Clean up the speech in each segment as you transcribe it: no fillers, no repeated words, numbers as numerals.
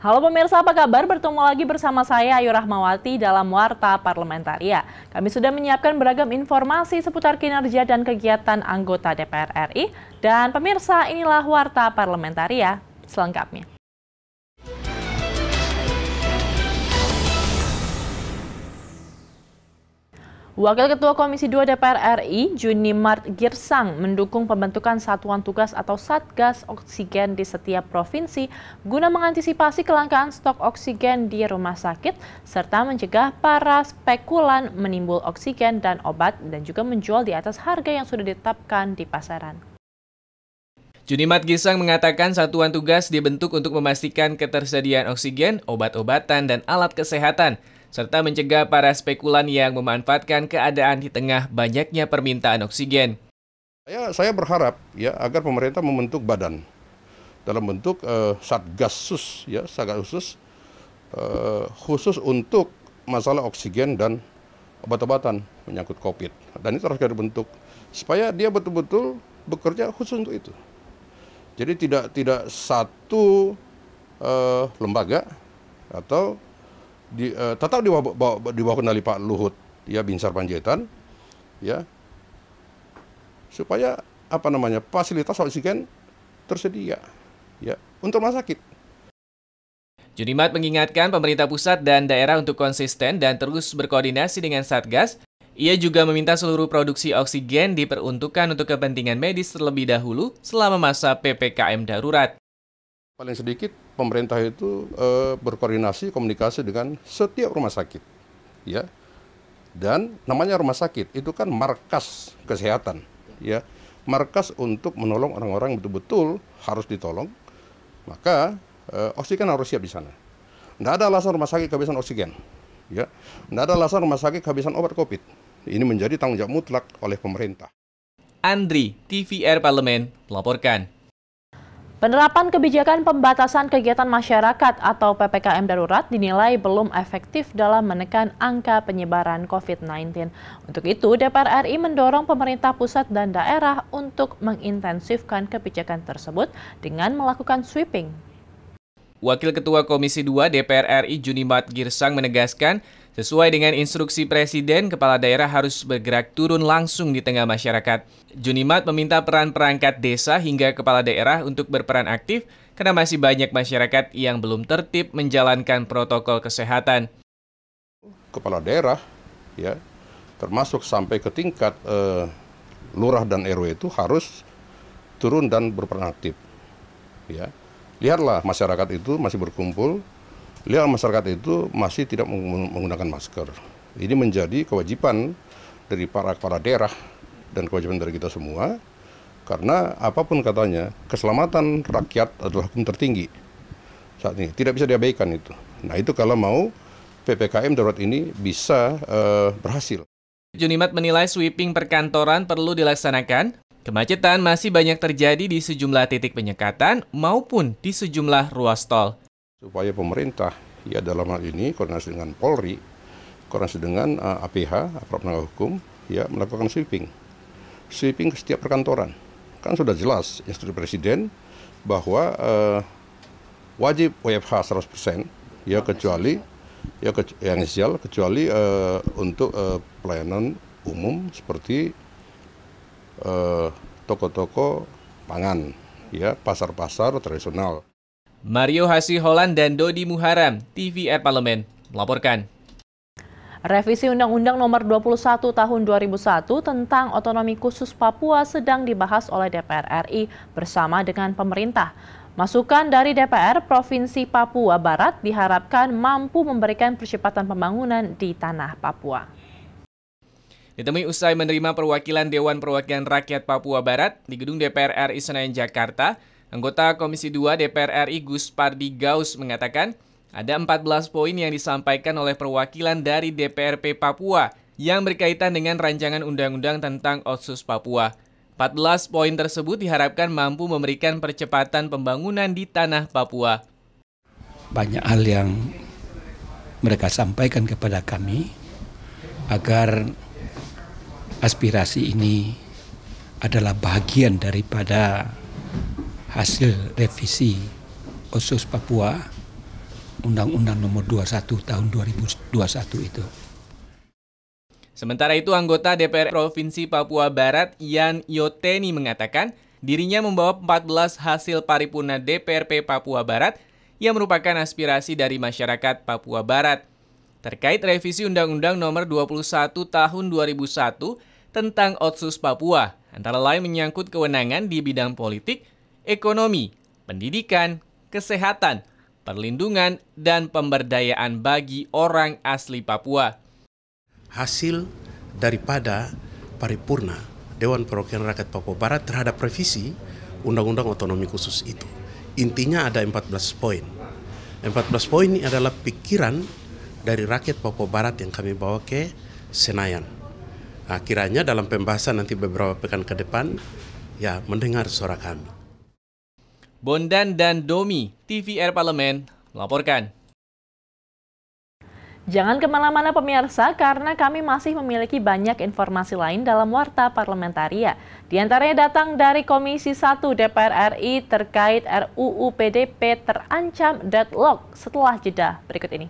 Halo pemirsa, apa kabar? Bertemu lagi bersama saya Ayu Rahmawati dalam Warta Parlamentaria. Kami sudah menyiapkan beragam informasi seputar kinerja dan kegiatan anggota DPR RI. Dan pemirsa, inilah Warta Parlamentaria selengkapnya. Wakil Ketua Komisi 2 DPR RI, Junimart Girsang, mendukung pembentukan Satuan Tugas atau Satgas Oksigen di setiap provinsi guna mengantisipasi kelangkaan stok oksigen di rumah sakit, serta mencegah para spekulan menimbul oksigen dan obat dan juga menjual di atas harga yang sudah ditetapkan di pasaran. Junimart Girsang mengatakan satuan tugas dibentuk untuk memastikan ketersediaan oksigen, obat-obatan, dan alat kesehatan, serta mencegah para spekulan yang memanfaatkan keadaan di tengah banyaknya permintaan oksigen. Saya berharap ya agar pemerintah membentuk badan dalam bentuk satgas khusus untuk masalah oksigen dan obat-obatan menyangkut COVID. Dan itu harus dibentuk supaya dia betul-betul bekerja khusus untuk itu. Jadi tidak satu lembaga atau tetap di bawah kendali Pak Luhut ya Binsar Panjaitan ya, supaya fasilitas oksigen tersedia ya untuk rumah sakit. Junimart mengingatkan pemerintah pusat dan daerah untuk konsisten dan terus berkoordinasi dengan Satgas. Ia juga meminta seluruh produksi oksigen diperuntukkan untuk kepentingan medis terlebih dahulu selama masa PPKM darurat. Paling sedikit pemerintah itu berkoordinasi komunikasi dengan setiap rumah sakit ya, dan namanya rumah sakit itu kan markas kesehatan ya, markas untuk menolong orang-orang betul-betul harus ditolong, maka oksigen harus siap di sana. Tidak ada alasan rumah sakit kehabisan oksigen ya, tidak ada alasan rumah sakit kehabisan obat COVID. Ini menjadi tanggung jawab mutlak oleh pemerintah. Andri, TVR Parlemen, melaporkan. Penerapan kebijakan pembatasan kegiatan masyarakat atau PPKM darurat dinilai belum efektif dalam menekan angka penyebaran COVID-19. Untuk itu, DPR RI mendorong pemerintah pusat dan daerah untuk mengintensifkan kebijakan tersebut dengan melakukan sweeping. Wakil Ketua Komisi 2 DPR RI Junimart Girsang menegaskan, sesuai dengan instruksi Presiden, kepala daerah harus bergerak turun langsung di tengah masyarakat. Junimart meminta peran perangkat desa hingga kepala daerah untuk berperan aktif karena masih banyak masyarakat yang belum tertib menjalankan protokol kesehatan. Kepala daerah, ya, termasuk sampai ke tingkat lurah dan RW itu harus turun dan berperan aktif. Ya. Lihatlah masyarakat itu masih berkumpul, lihat masyarakat itu masih tidak menggunakan masker. Ini menjadi kewajiban dari para kepala daerah dan kewajiban dari kita semua, karena apapun katanya, keselamatan rakyat adalah hukum tertinggi saat ini, tidak bisa diabaikan itu. Nah itu kalau mau PPKM darurat ini bisa berhasil. Junimart menilai sweeping perkantoran perlu dilaksanakan. Kemacetan masih banyak terjadi di sejumlah titik penyekatan maupun di sejumlah ruas tol. Supaya pemerintah, ya dalam hal ini koordinasi dengan Polri, koordinasi dengan APH, aparat penegak hukum, ya melakukan sweeping. Sweeping ke setiap perkantoran. Kan sudah jelas instruksi Presiden bahwa wajib WFH 100%, ya kecuali yang esensial, kecuali untuk pelayanan umum seperti toko-toko pangan, ya pasar-pasar tradisional. Mario Hasi Holland dan Dodi Muharam, TVR Parlemen, melaporkan. Revisi Undang-Undang Nomor 21 Tahun 2001 tentang Otonomi Khusus Papua sedang dibahas oleh DPR RI bersama dengan pemerintah. Masukan dari DPR Provinsi Papua Barat diharapkan mampu memberikan percepatan pembangunan di tanah Papua. Ditemui usai menerima perwakilan Dewan Perwakilan Rakyat Papua Barat di Gedung DPR RI Senayan, Jakarta, anggota Komisi 2 DPR RI Gus Pardi Gaus mengatakan ada 14 poin yang disampaikan oleh perwakilan dari DPRP Papua yang berkaitan dengan rancangan undang-undang tentang Otsus Papua. 14 poin tersebut diharapkan mampu memberikan percepatan pembangunan di tanah Papua. Banyak hal yang mereka sampaikan kepada kami agar aspirasi ini adalah bagian daripada hasil revisi Otsus Papua Undang-Undang Nomor 21 tahun 2021 itu. Sementara itu, anggota DPR Provinsi Papua Barat, Yan Yoteni, mengatakan dirinya membawa 14 hasil paripurna DPRP Papua Barat yang merupakan aspirasi dari masyarakat Papua Barat terkait revisi Undang-Undang Nomor 21 tahun 2001 tentang Otsus Papua, antara lain menyangkut kewenangan di bidang politik, ekonomi, pendidikan, kesehatan, perlindungan, dan pemberdayaan bagi orang asli Papua. Hasil daripada paripurna Dewan Perwakilan Rakyat Papua Barat terhadap revisi Undang-Undang Otonomi Khusus itu. Intinya ada 14 poin. 14 poin ini adalah pikiran dari rakyat Papua Barat yang kami bawa ke Senayan. Nah, kiranya dalam pembahasan nanti beberapa pekan ke depan, ya mendengar suara kami. Bondan dan Domi, TVR Parlemen, melaporkan. Jangan kemana-mana pemirsa, karena kami masih memiliki banyak informasi lain dalam Warta Parlamentaria. Di antaranya datang dari Komisi 1 DPR RI terkait RUU PDP terancam deadlock setelah jeda berikut ini.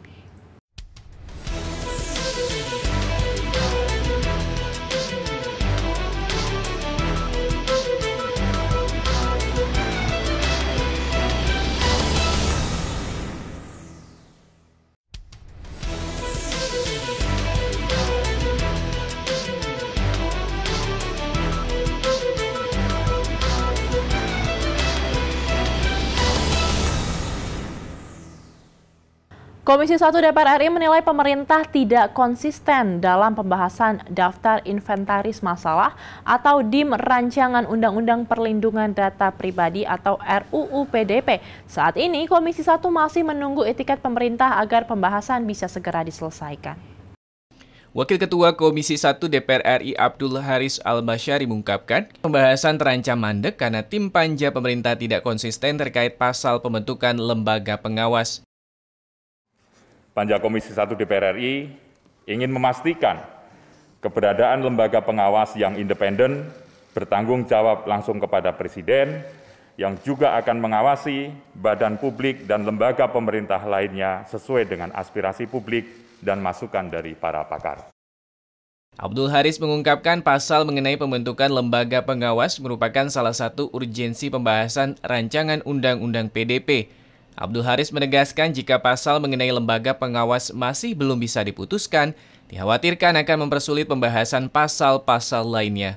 Komisi 1 DPR RI menilai pemerintah tidak konsisten dalam pembahasan Daftar Inventaris Masalah atau DIM Rancangan Undang-Undang Perlindungan Data Pribadi atau RUU PDP. Saat ini Komisi 1 masih menunggu etikat pemerintah agar pembahasan bisa segera diselesaikan. Wakil Ketua Komisi 1 DPR RI Abdul Haris Al-Basyari mengungkapkan pembahasan terancam mandek karena tim panja pemerintah tidak konsisten terkait pasal pembentukan lembaga pengawas. Panja Komisi 1 DPR RI ingin memastikan keberadaan lembaga pengawas yang independen, bertanggung jawab langsung kepada Presiden, yang juga akan mengawasi badan publik dan lembaga pemerintah lainnya sesuai dengan aspirasi publik dan masukan dari para pakar. Abdul Haris mengungkapkan pasal mengenai pembentukan lembaga pengawas merupakan salah satu urgensi pembahasan rancangan Undang-Undang PDP. Abdul Haris menegaskan jika pasal mengenai lembaga pengawas masih belum bisa diputuskan, dikhawatirkan akan mempersulit pembahasan pasal-pasal lainnya.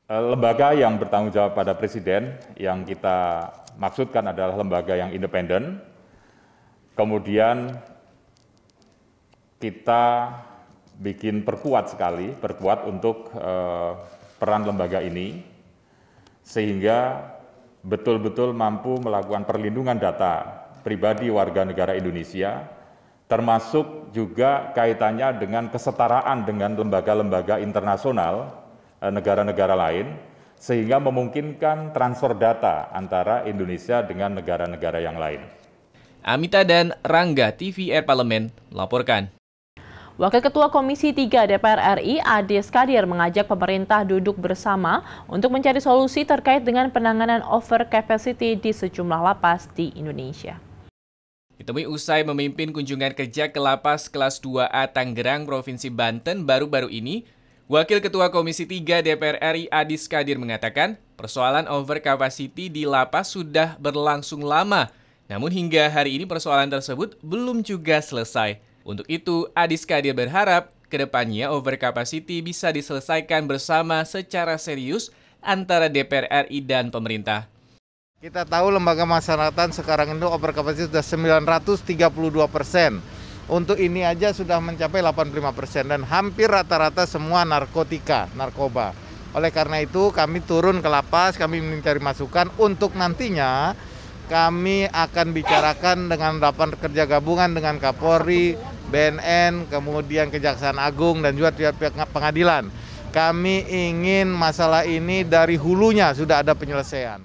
Lembaga yang bertanggung jawab pada Presiden yang kita maksudkan adalah lembaga yang independen. Kemudian kita bikin perkuat untuk peran lembaga ini, sehingga betul-betul mampu melakukan perlindungan data pribadi warga negara Indonesia, termasuk juga kaitannya dengan kesetaraan dengan lembaga-lembaga internasional negara-negara lain, sehingga memungkinkan transfer data antara Indonesia dengan negara-negara yang lain. Amita dan Rangga, TVR Parlemen, melaporkan. Wakil Ketua Komisi 3 DPR RI, Ade Skadir, mengajak pemerintah duduk bersama untuk mencari solusi terkait dengan penanganan over capacity di sejumlah lapas di Indonesia. Ditemui usai memimpin kunjungan kerja ke lapas kelas 2A Tangerang, Provinsi Banten baru-baru ini, Wakil Ketua Komisi 3 DPR RI, Ade Skadir, mengatakan persoalan over capacity di lapas sudah berlangsung lama, namun hingga hari ini persoalan tersebut belum juga selesai. Untuk itu, Ade Skadir berharap kedepannya over capacity bisa diselesaikan bersama secara serius antara DPR RI dan pemerintah. Kita tahu lembaga masyarakatan sekarang itu over capacity sudah 932%. Untuk ini aja sudah mencapai 85% dan hampir rata-rata semua narkoba. Oleh karena itu kami turun ke lapas, kami mencari masukan untuk nantinya kami akan bicarakan dengan rapat kerja gabungan dengan Kapolri, BNN, kemudian Kejaksaan Agung, dan juga pihak pengadilan. Kami ingin masalah ini dari hulunya sudah ada penyelesaian.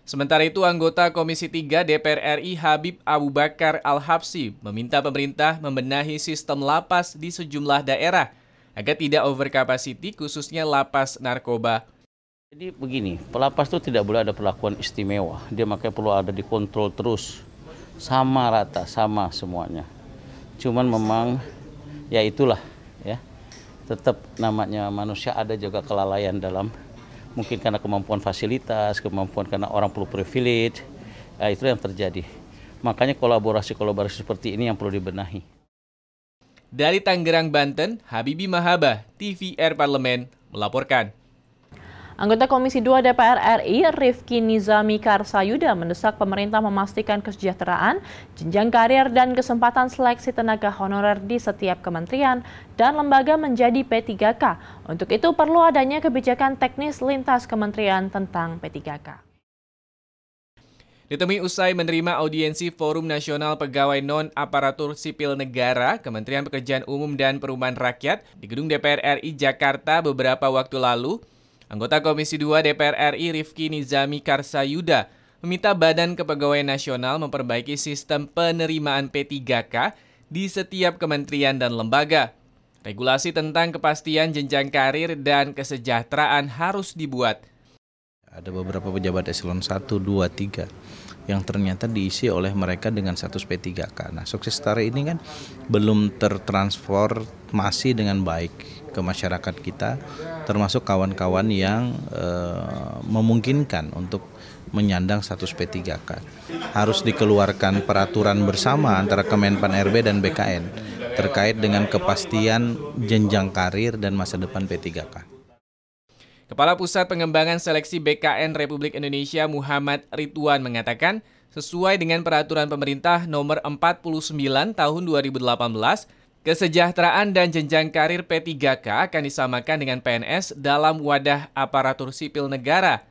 Sementara itu, anggota Komisi 3 DPR RI Habib Abu Bakar Al-Habsyi meminta pemerintah membenahi sistem lapas di sejumlah daerah agar tidak over capacity, khususnya lapas narkoba. Jadi begini, pelapas itu tidak boleh ada perlakuan istimewa, dia makanya perlu ada dikontrol terus. sama rata, sama semuanya. Cuman memang ya itulah ya, tetap namanya manusia ada juga kelalaian dalam, mungkin karena kemampuan fasilitas, kemampuan karena orang perlu privilege, itu yang terjadi. Makanya kolaborasi seperti ini yang perlu dibenahi. Dari Tangerang, Banten, Habibi Mahaba, TVR Parlemen, melaporkan. Anggota Komisi 2 DPR RI, Rifki Nizami Karsayuda, mendesak pemerintah memastikan kesejahteraan, jenjang karir, dan kesempatan seleksi tenaga honorer di setiap kementerian dan lembaga menjadi P3K. Untuk itu perlu adanya kebijakan teknis lintas kementerian tentang P3K. Ditemui usai menerima audiensi Forum Nasional Pegawai Non-Aparatur Sipil Negara, Kementerian Pekerjaan Umum dan Perumahan Rakyat di Gedung DPR RI Jakarta beberapa waktu lalu, anggota Komisi 2 DPR RI Rifki Nizami Karsayuda meminta Badan Kepegawaian Nasional memperbaiki sistem penerimaan P3K di setiap kementerian dan lembaga. Regulasi tentang kepastian jenjang karir dan kesejahteraan harus dibuat. Ada beberapa pejabat eselon 1, 2, 3 yang ternyata diisi oleh mereka dengan status P3K. Nah, sukses story ini kan belum tertransformasi dengan baik ke masyarakat kita, termasuk kawan-kawan yang memungkinkan untuk menyandang status P3K. Harus dikeluarkan peraturan bersama antara Kemenpan RB dan BKN terkait dengan kepastian jenjang karir dan masa depan P3K. Kepala Pusat Pengembangan Seleksi BKN Republik Indonesia Muhammad Ridwan mengatakan, sesuai dengan peraturan pemerintah nomor 49 tahun 2018, kesejahteraan dan jenjang karir P3K akan disamakan dengan PNS dalam wadah aparatur sipil negara.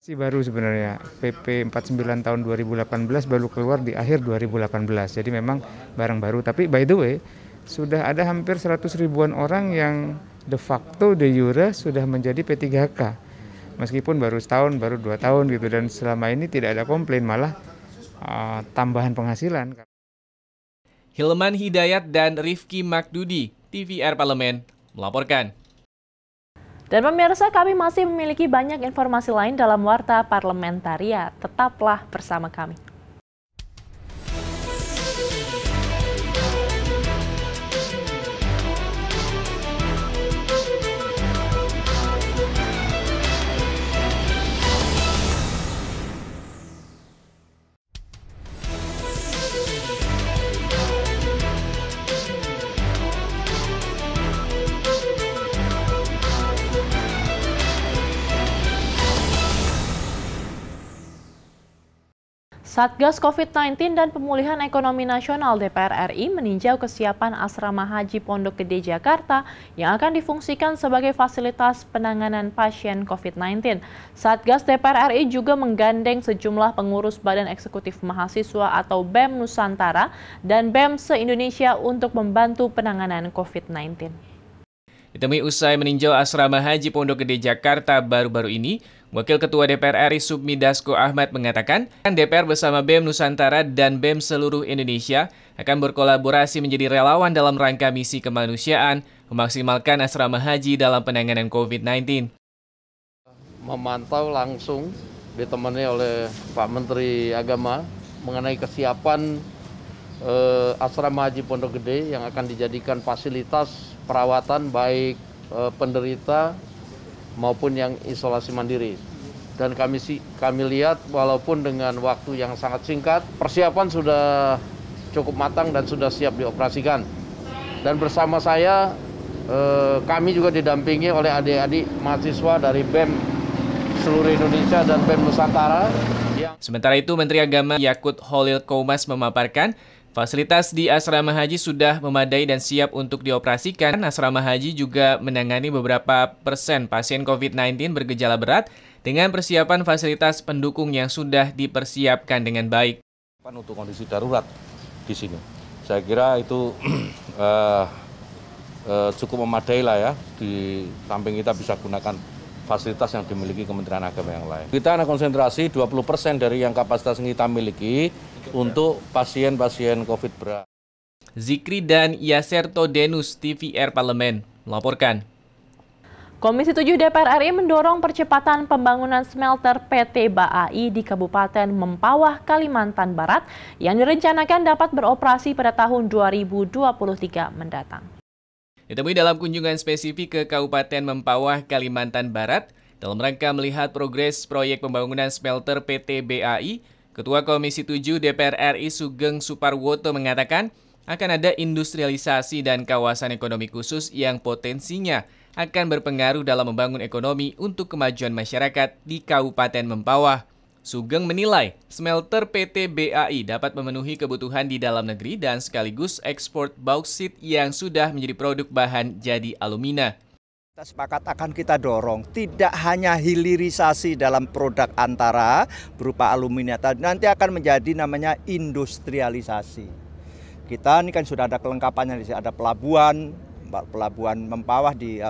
Baru sebenarnya PP 49 tahun 2018 baru keluar di akhir 2018, jadi memang barang baru. Tapi by the way, sudah ada hampir 100 ribuan orang yang de facto de jure sudah menjadi P3K. Meskipun baru setahun, baru 2 tahun gitu, dan selama ini tidak ada komplain, malah tambahan penghasilan. Hilman Hidayat dan Rifki Makdudi, TVR Parlemen, melaporkan. Dan pemirsa, kami masih memiliki banyak informasi lain dalam Warta Parlementaria. Tetaplah bersama kami. Satgas COVID-19 dan Pemulihan Ekonomi Nasional DPR RI meninjau kesiapan Asrama Haji Pondok Gede Jakarta yang akan difungsikan sebagai fasilitas penanganan pasien COVID-19. Satgas DPR RI juga menggandeng sejumlah pengurus Badan Eksekutif Mahasiswa atau BEM Nusantara dan BEM se-Indonesia untuk membantu penanganan COVID-19. Ditemui usai meninjau Asrama Haji Pondok Gede Jakarta baru-baru ini, Wakil Ketua DPR RI Submi Dasko Ahmad mengatakan, DPR bersama BEM Nusantara dan BEM seluruh Indonesia akan berkolaborasi menjadi relawan dalam rangka misi kemanusiaan, memaksimalkan asrama haji dalam penanganan COVID-19. Memantau langsung ditemani oleh Pak Menteri Agama mengenai kesiapan asrama haji Pondok Gede yang akan dijadikan fasilitas perawatan baik penderita maupun yang isolasi mandiri. Dan kami lihat walaupun dengan waktu yang sangat singkat, persiapan sudah cukup matang dan sudah siap dioperasikan. Dan bersama saya, kami juga didampingi oleh adik-adik mahasiswa dari BEM seluruh Indonesia dan BEM Nusantara. Sementara itu, Menteri Agama Yakut Holil Koumas memaparkan, fasilitas di asrama haji sudah memadai dan siap untuk dioperasikan. Asrama haji juga menangani beberapa persen pasien COVID-19 bergejala berat dengan persiapan fasilitas pendukung yang sudah dipersiapkan dengan baik. Untuk kondisi darurat di sini, saya kira itu cukup memadai lah ya. Di samping kita bisa gunakan fasilitas yang dimiliki Kementerian Agama yang lain. Kita akan konsentrasi 20% dari yang kapasitas yang kita miliki untuk pasien-pasien COVID berat. Zikri dan Yaserto Denus, TVR Parlemen, melaporkan. Komisi 7 DPR RI mendorong percepatan pembangunan smelter PT BAI di Kabupaten Mempawah, Kalimantan Barat yang direncanakan dapat beroperasi pada tahun 2023 mendatang. Ditemui dalam kunjungan spesifik ke Kabupaten Mempawah, Kalimantan Barat, dalam rangka melihat progres proyek pembangunan smelter PT BAI, Ketua Komisi 7 DPR RI Sugeng Suparwoto mengatakan akan ada industrialisasi dan kawasan ekonomi khusus yang potensinya akan berpengaruh dalam membangun ekonomi untuk kemajuan masyarakat di Kabupaten Mempawah. Sugeng menilai smelter PT BAI dapat memenuhi kebutuhan di dalam negeri dan sekaligus ekspor bauksit yang sudah menjadi produk bahan jadi alumina. Kita sepakat akan kita dorong tidak hanya hilirisasi dalam produk antara berupa alumina, nanti akan menjadi namanya industrialisasi. Kita ini kan sudah ada kelengkapannya, ada pelabuhan Mempawah di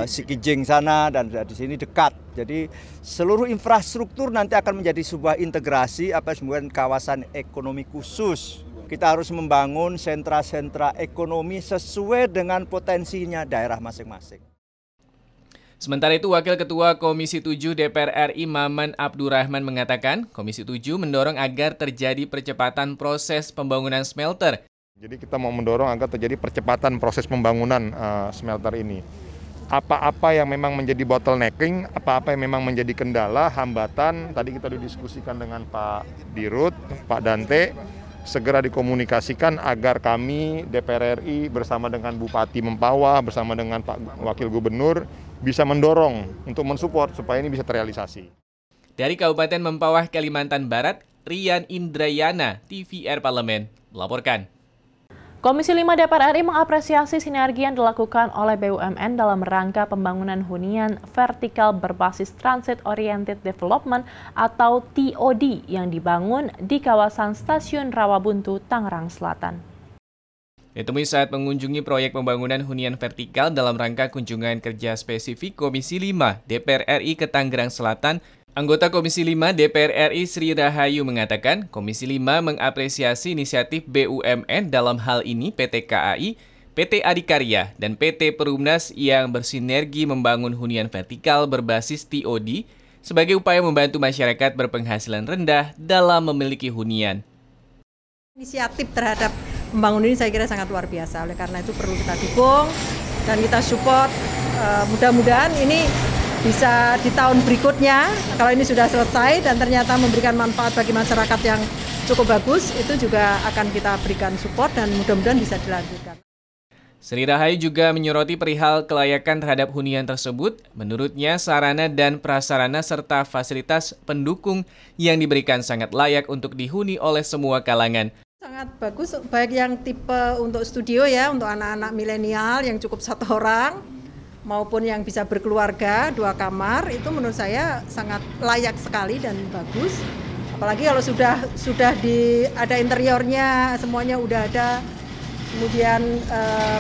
Sikijing sana dan di sini dekat. Jadi seluruh infrastruktur nanti akan menjadi sebuah integrasi sebuah kawasan ekonomi khusus. Kita harus membangun sentra-sentra ekonomi sesuai dengan potensinya daerah masing-masing. Sementara itu, Wakil Ketua Komisi 7 DPR RI Maman Abdurrahman mengatakan, Komisi 7 mendorong agar terjadi percepatan proses pembangunan smelter. Jadi kita mau mendorong agar terjadi percepatan proses pembangunan smelter ini. Apa-apa yang memang menjadi bottlenecking, apa-apa yang memang menjadi kendala, hambatan, tadi kita didiskusikan dengan Pak Dirut, Pak Dante, segera dikomunikasikan agar kami DPR RI bersama dengan Bupati Mempawah, bersama dengan Pak Wakil Gubernur, bisa mendorong untuk mensupport supaya ini bisa terrealisasi. Dari Kabupaten Mempawah, Kalimantan Barat, Rian Indrayana, TVR Parlemen, melaporkan. Komisi 5 DPR RI mengapresiasi sinergi yang dilakukan oleh BUMN dalam rangka pembangunan hunian vertikal berbasis Transit Oriented Development atau TOD yang dibangun di kawasan Stasiun Rawabuntu, Tangerang Selatan. Ditemui saat mengunjungi proyek pembangunan hunian vertikal dalam rangka kunjungan kerja spesifik Komisi 5 DPR RI ke Tangerang Selatan, anggota Komisi 5 DPR RI Sri Rahayu mengatakan Komisi 5 mengapresiasi inisiatif BUMN dalam hal ini PT KAI, PT Adikarya, dan PT Perumnas yang bersinergi membangun hunian vertikal berbasis TOD sebagai upaya membantu masyarakat berpenghasilan rendah dalam memiliki hunian. Inisiatif terhadap pembangunan ini saya kira sangat luar biasa, oleh karena itu perlu kita dukung dan kita support. Mudah-mudahan ini bisa di tahun berikutnya, kalau ini sudah selesai dan ternyata memberikan manfaat bagi masyarakat yang cukup bagus, itu juga akan kita berikan support dan mudah-mudahan bisa dilanjutkan. Sri Rahayu juga menyoroti perihal kelayakan terhadap hunian tersebut. Menurutnya, sarana dan prasarana serta fasilitas pendukung yang diberikan sangat layak untuk dihuni oleh semua kalangan. Sangat bagus, baik yang tipe untuk studio ya, untuk anak-anak milenial yang cukup 1 orang, maupun yang bisa berkeluarga 2 kamar, itu menurut saya sangat layak sekali dan bagus. Apalagi kalau sudah ada interiornya, semuanya udah ada, kemudian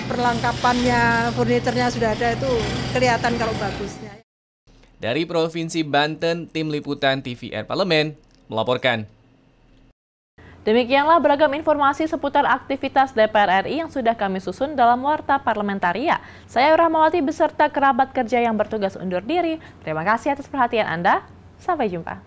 perlengkapannya, furniturnya sudah ada, itu kelihatan kalau bagusnya. Dari Provinsi Banten, Tim Liputan TVR Parlemen melaporkan. Demikianlah beragam informasi seputar aktivitas DPR RI yang sudah kami susun dalam Warta Parlamentaria. Saya Rahmawati beserta kerabat kerja yang bertugas undur diri. Terima kasih atas perhatian Anda. Sampai jumpa.